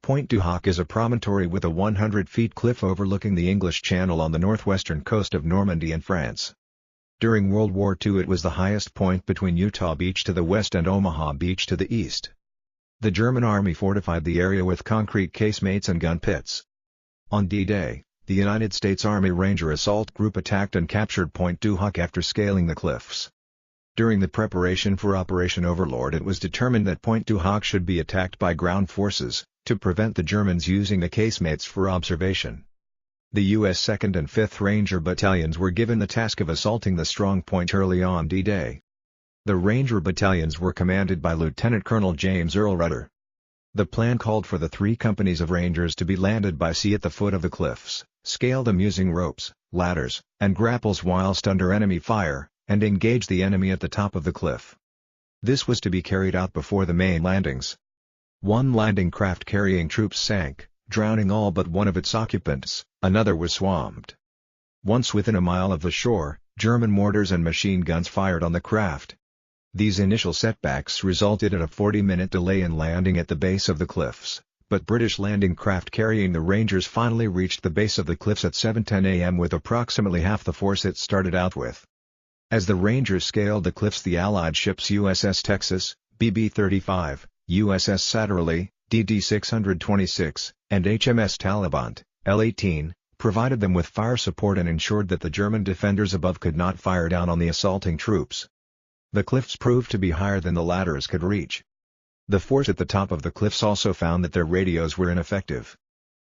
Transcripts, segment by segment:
Pointe Du Hoc is a promontory with a 100-feet cliff overlooking the English Channel on the northwestern coast of Normandy in France. During World War II it was the highest point between Utah Beach to the west and Omaha Beach to the east. The German army fortified the area with concrete casemates and gun pits. On D-Day, the United States Army Ranger Assault Group attacked and captured Pointe Du Hoc after scaling the cliffs. During the preparation for Operation Overlord it was determined that Pointe Du Hoc should be attacked by ground forces, to prevent the Germans using the casemates for observation. The U.S. 2nd and 5th Ranger Battalions were given the task of assaulting the strong point early on D-Day. The Ranger Battalions were commanded by Lieutenant Colonel James Earl Rudder. The plan called for the 3 companies of Rangers to be landed by sea at the foot of the cliffs, scale them using ropes, ladders, and grapples whilst under enemy fire, and engage the enemy at the top of the cliff. This was to be carried out before the main landings. One landing craft carrying troops sank, drowning all but one of its occupants, another was swamped. Once within a mile of the shore, German mortars and machine guns fired on the craft. These initial setbacks resulted in a 40-minute delay in landing at the base of the cliffs, but British landing craft carrying the Rangers finally reached the base of the cliffs at 7:10 a.m. with approximately half the force it started out with. As the Rangers scaled the cliffs the Allied ships USS Texas, BB-35, USS Satterley, DD-626, and HMS Talabant, L-18, provided them with fire support and ensured that the German defenders above could not fire down on the assaulting troops. The cliffs proved to be higher than the ladders could reach. The force at the top of the cliffs also found that their radios were ineffective.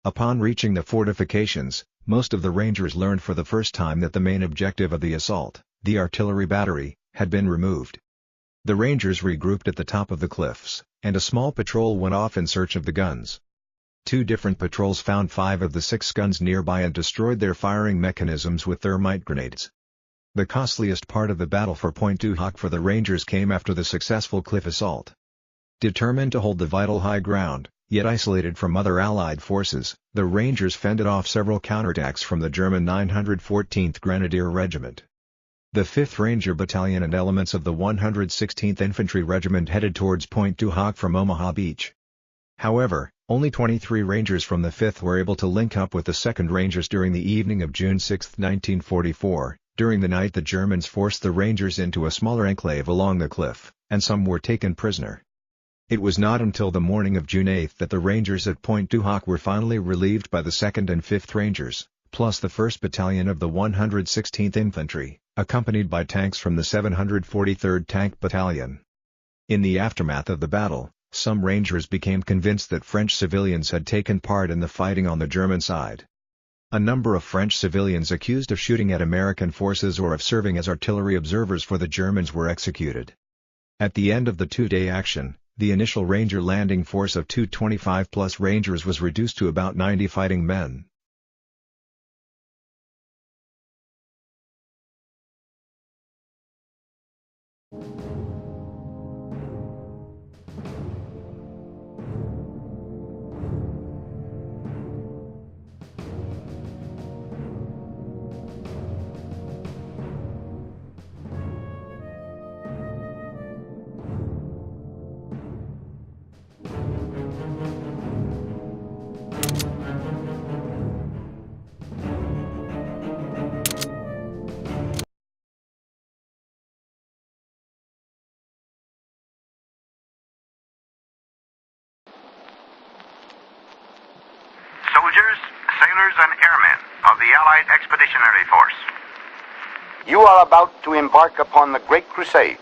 Upon reaching the fortifications, most of the Rangers learned for the first time that the main objective of the assault, the artillery battery, had been removed. The Rangers regrouped at the top of the cliffs, and a small patrol went off in search of the guns. 2 different patrols found 5 of the 6 guns nearby and destroyed their firing mechanisms with thermite grenades. The costliest part of the battle for Pointe Du Hoc for the Rangers came after the successful cliff assault. Determined to hold the vital high ground, yet isolated from other Allied forces, the Rangers fended off several counterattacks from the German 914th Grenadier Regiment. The 5th Ranger Battalion and elements of the 116th Infantry Regiment headed towards Pointe Du Hoc from Omaha Beach. However, only 23 Rangers from the 5th were able to link up with the 2nd Rangers during the evening of June 6, 1944. During the night the Germans forced the Rangers into a smaller enclave along the cliff, and some were taken prisoner. It was not until the morning of June 8 that the Rangers at Pointe Du Hoc were finally relieved by the 2nd and 5th Rangers, plus the 1st Battalion of the 116th Infantry, accompanied by tanks from the 743rd Tank Battalion. In the aftermath of the battle, some Rangers became convinced that French civilians had taken part in the fighting on the German side. A number of French civilians accused of shooting at American forces or of serving as artillery observers for the Germans were executed. At the end of the 2-day action, the initial Ranger landing force of 225-plus Rangers was reduced to about 90 fighting men. Soldiers, sailors, and airmen of the Allied Expeditionary Force, you are about to embark upon the great crusade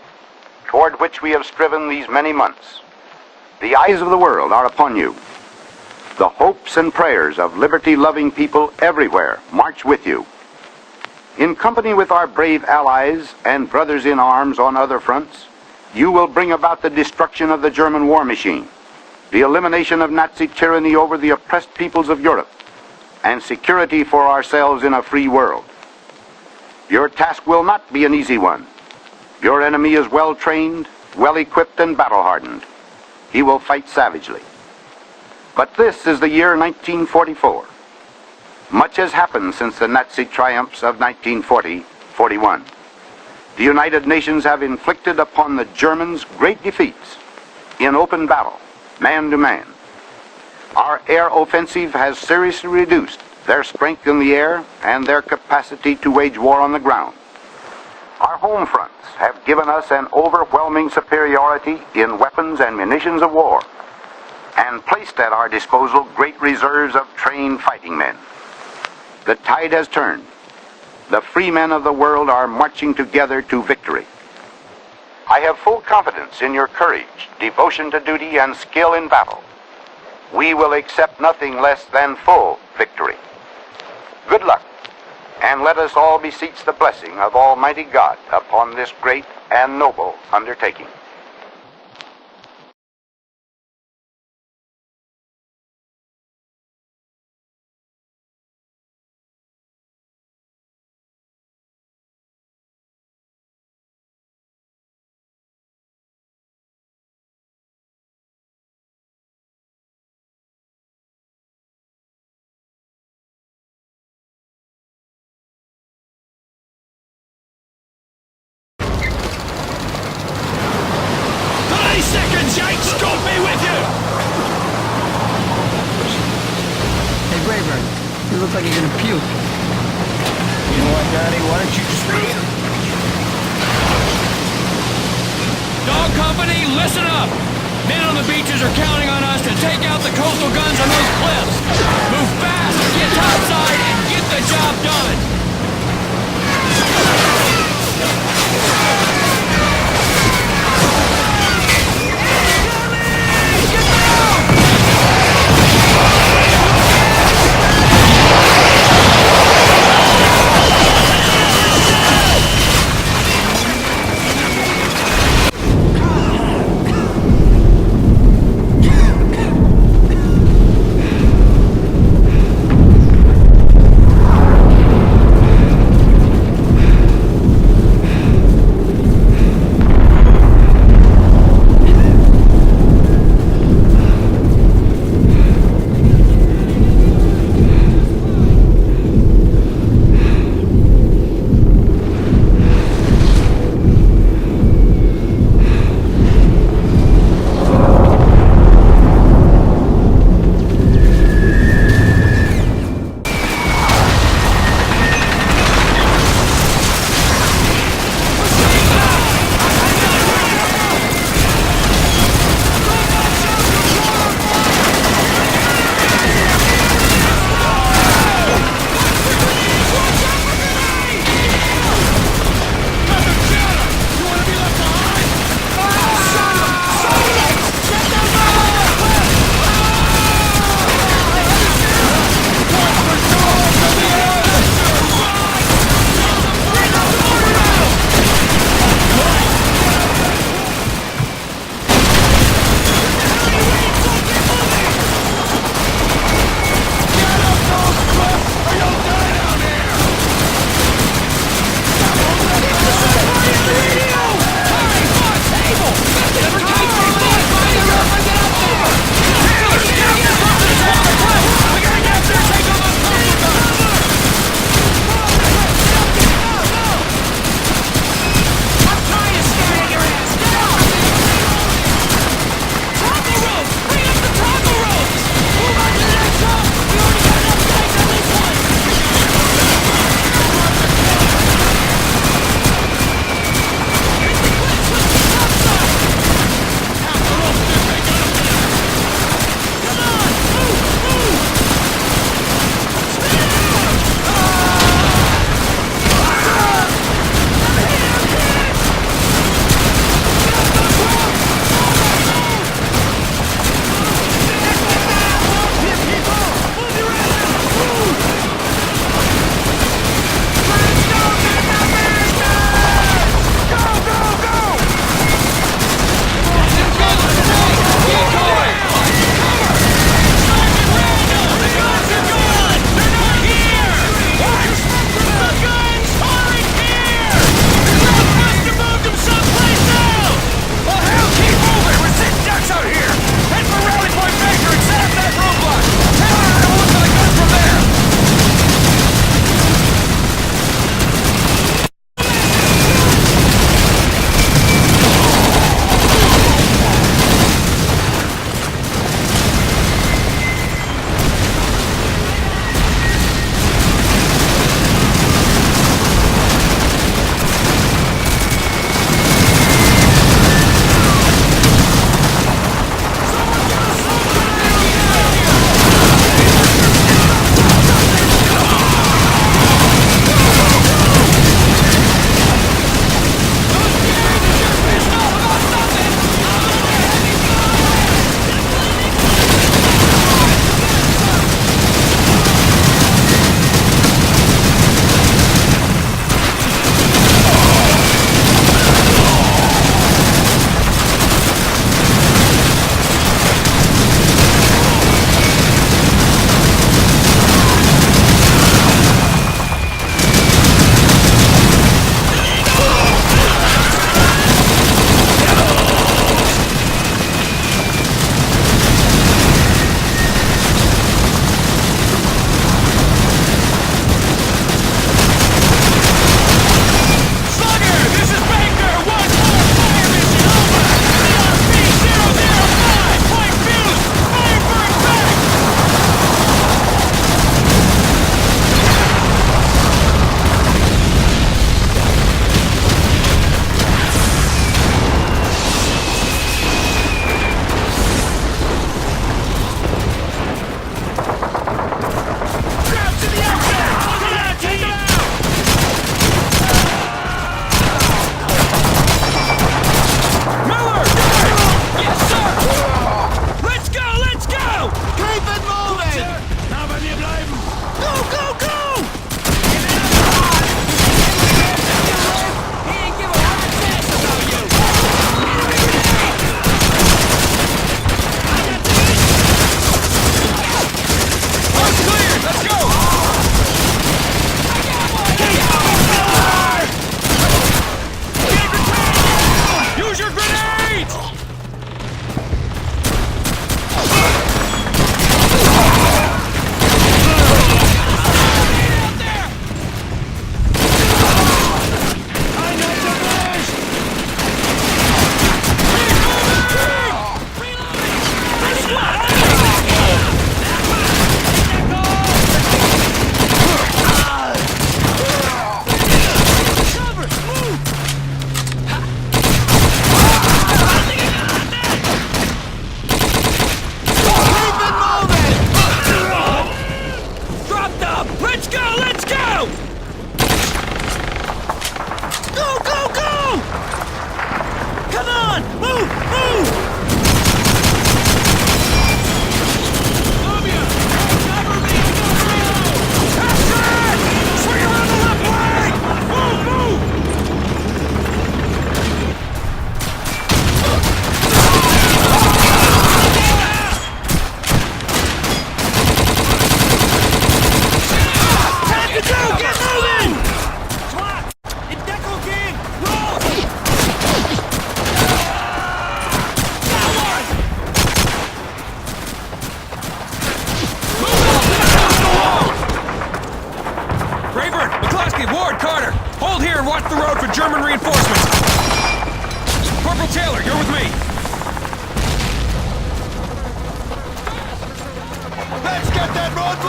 toward which we have striven these many months. The eyes of the world are upon you. The hopes and prayers of liberty-loving people everywhere march with you. In company with our brave allies and brothers in arms on other fronts, you will bring about the destruction of the German war machine, the elimination of Nazi tyranny over the oppressed peoples of Europe, and security for ourselves in a free world. Your task will not be an easy one. Your enemy is well trained, well equipped, and battle-hardened. He will fight savagely. But this is the year 1944. Much has happened since the Nazi triumphs of 1940-41. The United Nations have inflicted upon the Germans great defeats in open battle, man to man. Our air offensive has seriously reduced their strength in the air and their capacity to wage war on the ground. Our home fronts have given us an overwhelming superiority in weapons and munitions of war, and placed at our disposal great reserves of trained fighting men. The tide has turned. The free men of the world are marching together to victory. I have full confidence in your courage, devotion to duty, and skill in battle. We will accept nothing less than full victory. Good luck, and let us all beseech the blessing of Almighty God upon this great and noble undertaking. You look like you're gonna puke. You know what, Daddy? Why don't you just... Dog Company, listen up! Men on the beaches are counting on us to take out the coastal guns on those cliffs. Move fast, get topside, and get the job done!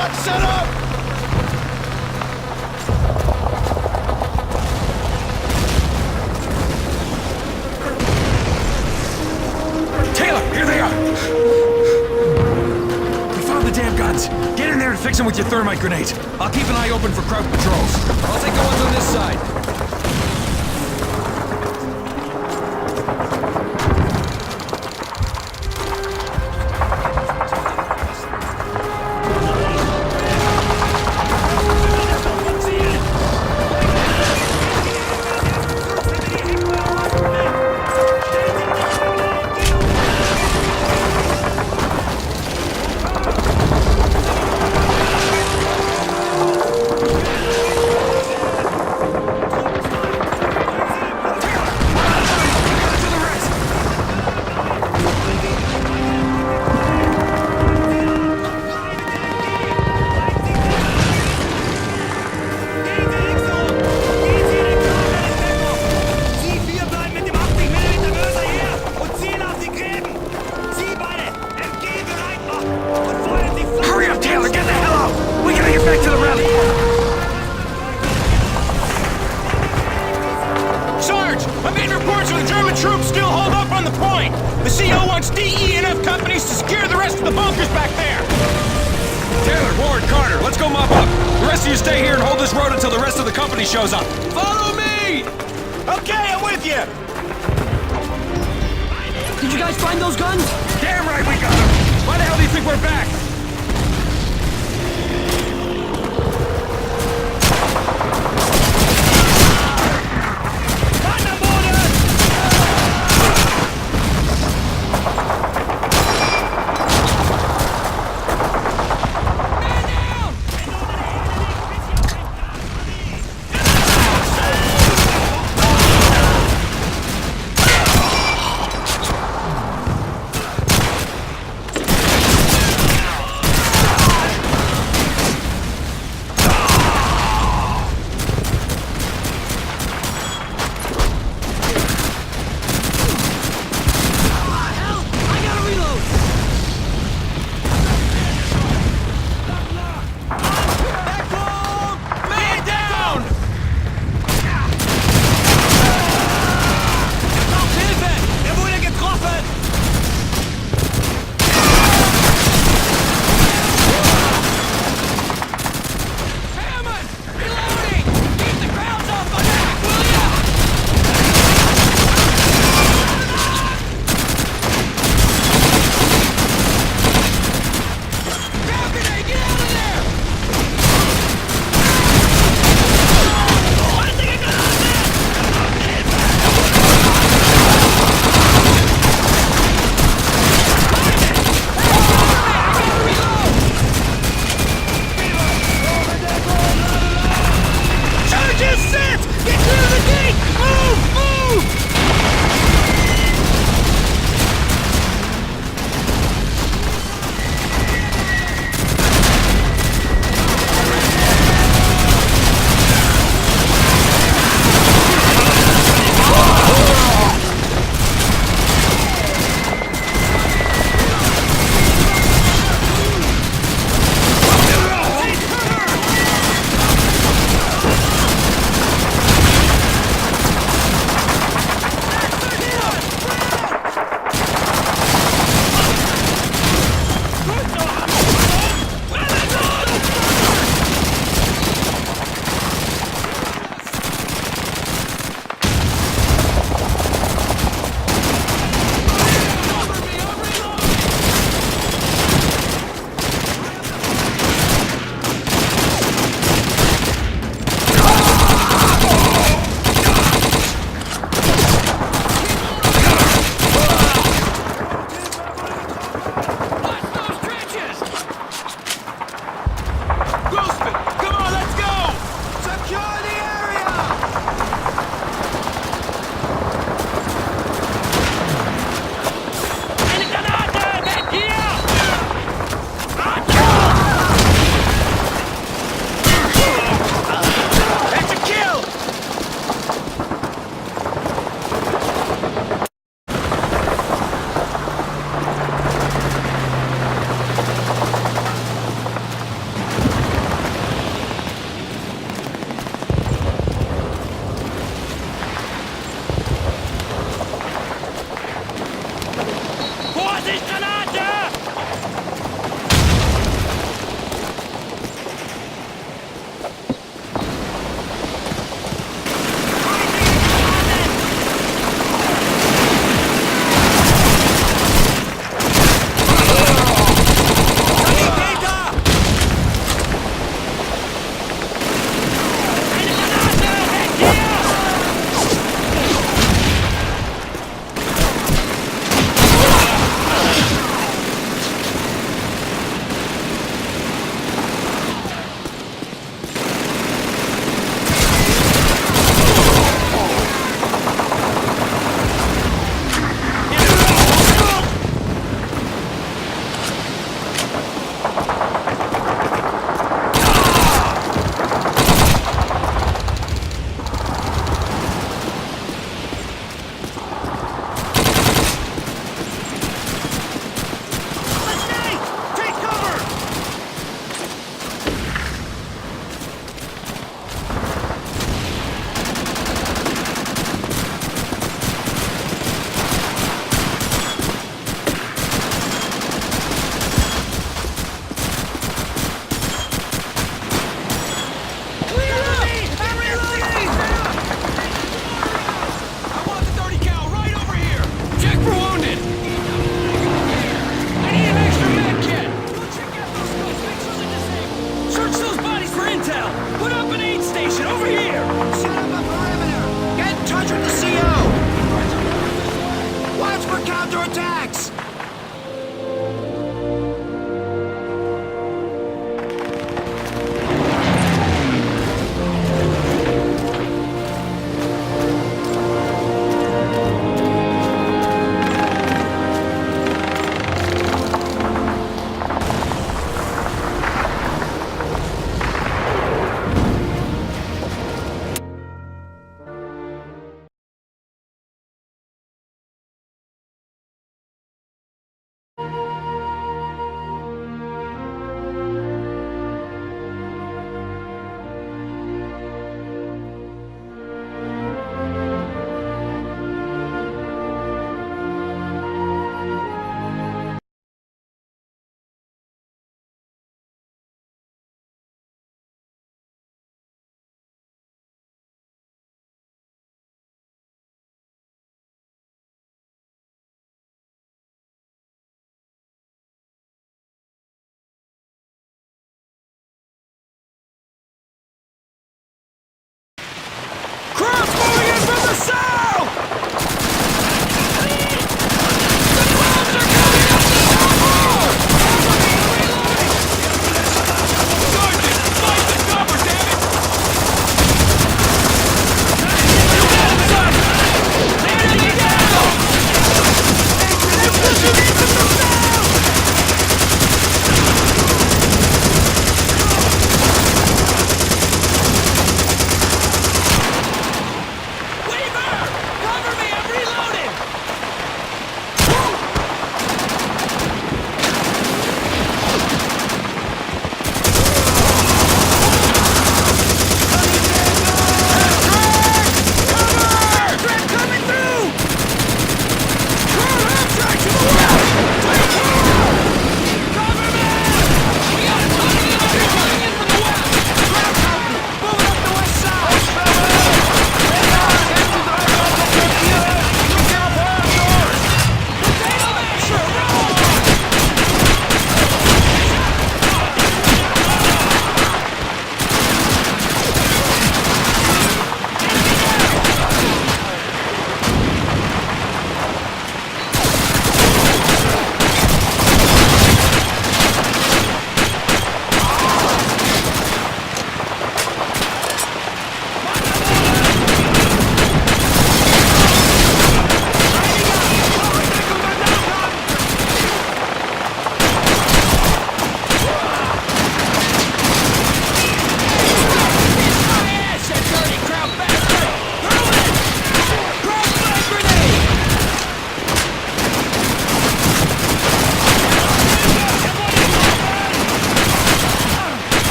Roadblock set up! Taylor, here they are! We found the damn guns. Get in there and fix them with your thermite grenades. I'll keep an eye open for Kraut patrols. I'll take the ones on this side. Shows up. Follow me! Okay, I'm with you! Did you guys find those guns? Damn right we got them! Why the hell do you think we're back? ist Granate!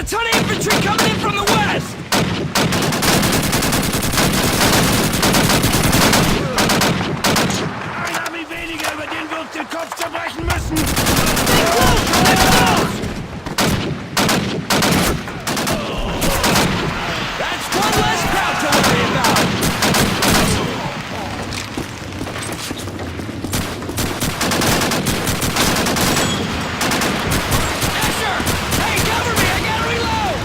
ton of infantry coming in from the west! Ein Armee weniger, über den wir uns den Kopf zerbrechen müssen! That's one less crowd to worry about! Asher! Hey, cover me! I gotta reload!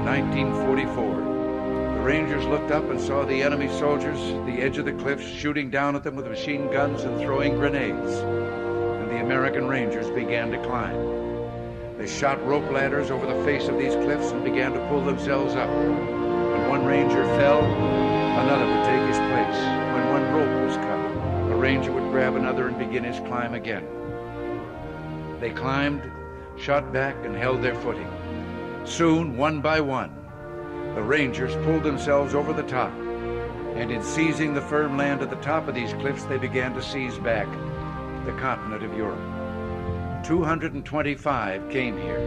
in 1944. The Rangers looked up and saw the enemy soldiers at the edge of the cliffs shooting down at them with machine guns and throwing grenades. And the American Rangers began to climb. They shot rope ladders over the face of these cliffs and began to pull themselves up. When one Ranger fell, another would take his place. When one rope was cut, a Ranger would grab another and begin his climb again. They climbed, shot back, and held their footing. Soon, one by one, the Rangers pulled themselves over the top, and in seizing the firm land at the top of these cliffs, they began to seize back the continent of Europe. 225 came here.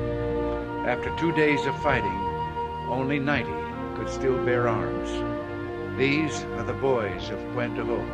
After 2 days of fighting, only 90 could still bear arms. These are the boys of Pointe Du Hoc.